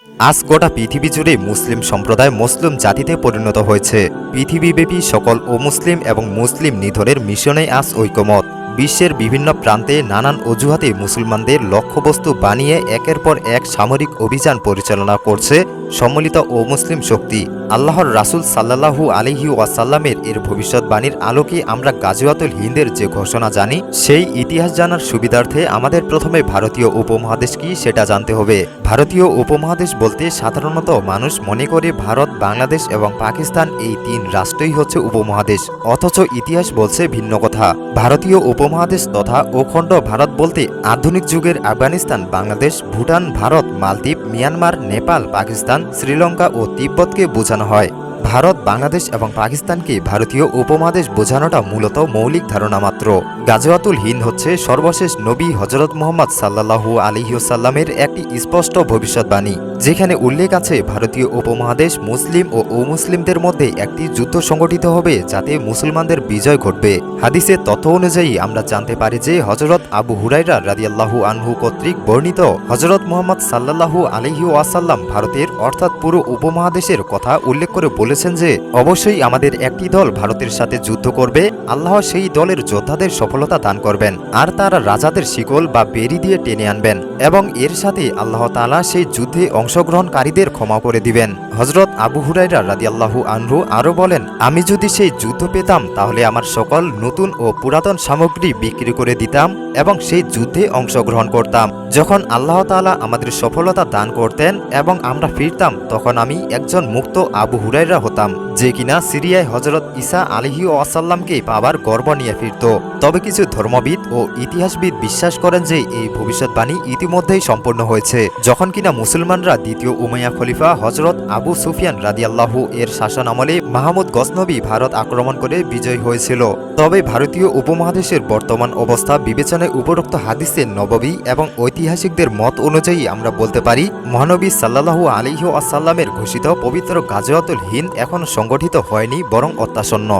আজ গোটা পৃথিবী জুড়ে মুসলিম সম্প্রদায় মুসলিম জাতিতে পরিণত হয়েছে। পৃথিবীব্যাপী সকল অমুসলিম এবং মুসলিম নিধনের মিশনে আজ ঐকমত। বিশ্বের বিভিন্ন প্রান্তে নানান অজুহাতে মুসলমানদের লক্ষ্যবস্তু বানিয়ে একের পর এক সামরিক অভিযান পরিচালনা করছে সম্মিলিত অমুসলিম শক্তি। আল্লাহর রাসূল সাল্লাল্লাহু আলাইহি ওয়াসাল্লামের এর ভবিষ্যৎবাণীর আলোকে আমরা গাজওয়াতুল হিন্দের যে ঘোষণা জানি, সেই ইতিহাস জানার সুবিধার্থে আমাদের প্রথমে ভারতীয় উপমহাদেশ কি সেটা জানতে হবে। ভারতীয় উপমহাদেশ বলতে সাধারণত মানুষ মনে করে ভারত, বাংলাদেশ এবং পাকিস্তান এই তিন রাষ্ট্রই হচ্ছে উপমহাদেশ, অথচ ইতিহাস বলছে ভিন্ন কথা। ভারতীয় উপমহাদেশ তথা অখণ্ড ভারত বলতে আধুনিক যুগের আফগানিস্তান, বাংলাদেশ, ভুটান, ভারত, মালদ্বীপ, মিয়ানমার, নেপাল, পাকিস্তান, শ্রীলঙ্কা ও তিব্বতকে বোঝানো হয়। ভারত, বাংলাদেশ এবং পাকিস্তানকে ভারতীয় উপমহাদেশ বোঝানোটা মূলত মৌলিক ধারণা মাত্র। গাজওয়াতুল হিন্দ হচ্ছে সর্বশেষ নবী হজরত মুহাম্মদ সাল্লাল্লাহু আলাইহি ওয়াসাল্লামের একটি স্পষ্ট ভবিষ্যৎবাণী, যেখানে উল্লেখ আছে ভারতীয় উপমহাদেশ মুসলিম ও অমুসলিমদের মধ্যে একটি যুদ্ধ সংগঠিত হবে যাতে মুসলমানদের বিজয় ঘটবে। হাদিসের তথ্য অনুযায়ী আমরা জানতে পারি যে হজরত আবু হুরায়রা রাদিয়াল্লাহু আনহু কর্তৃক বর্ণিত হজরত মুহাম্মদ সাল্লাল্লাহু আলাইহি ওয়াসাল্লাম ভারতের অর্থাৎ পুরো উপমহাদেশের কথা উল্লেখ করে বলেছেন যে অবশ্যই আমাদের একটি দল ভারতের সাথে যুদ্ধ করবে, আল্লাহ সেই দলের যোদ্ধাদের সফলতা দান করবেন আর তারা রাজাদের শিকল বা বেড়ি দিয়ে টেনে আনবেন এবং এর সাথে আল্লাহ তাআলা সেই যুদ্ধে অংশগ্রহণকারীদের ক্ষমা করে দিবেন। হজরত আবু হুরায়রা রাদিয়াল্লাহু আনহু আরও বলেন, আমি যদি সেই যুদ্ধ পেতাম তাহলে আমার সকল নতুন ও পুরাতন সামগ্রী বিক্রি করে দিতাম এবং সেই যুদ্ধে অংশগ্রহণ করতাম। যখন আল্লাহ তাআলা আমাদের সফলতা দান করতেন এবং আমরা ফিরতাম, তখন আমি একজন মুক্ত আবু হুরায়রা হতাম, যে কিনা সিরিয়ায় হজরত ঈসা আলাইহি ওয়াসাল্লামকে পাবার গর্ব নিয়ে ফিরত। তবে কিছু ধর্মবিদ ও ইতিহাসবিদ বিশ্বাস করেন যে এই ভবিষ্যৎবাণী ইতিমধ্যেই সম্পূর্ণ হয়েছে, যখন কিনা মুসলমানরা দ্বিতীয় উমাইয়া খলিফা হজরত আবু সুফিয়ান রাদিয়াল্লাহু এর শাসন আমলে মাহমুদ গজনবী ভারত আক্রমণ করে বিজয়ী হয়েছিল। তবে ভারতীয় উপমহাদেশের বর্তমান অবস্থা বিবেচনায় উপরোক্ত হাদিসে নববী এবং ঐতিহাসিকদের মত অনুযায়ী আমরা বলতে পারি মহানবী সাল্লাল্লাহু আলাইহি ওয়াসাল্লামের ঘোষিত পবিত্র গাজওয়াতুল হিন্দ এখনো সংগঠিত হয়নি, বরং অত্যাসন্ন।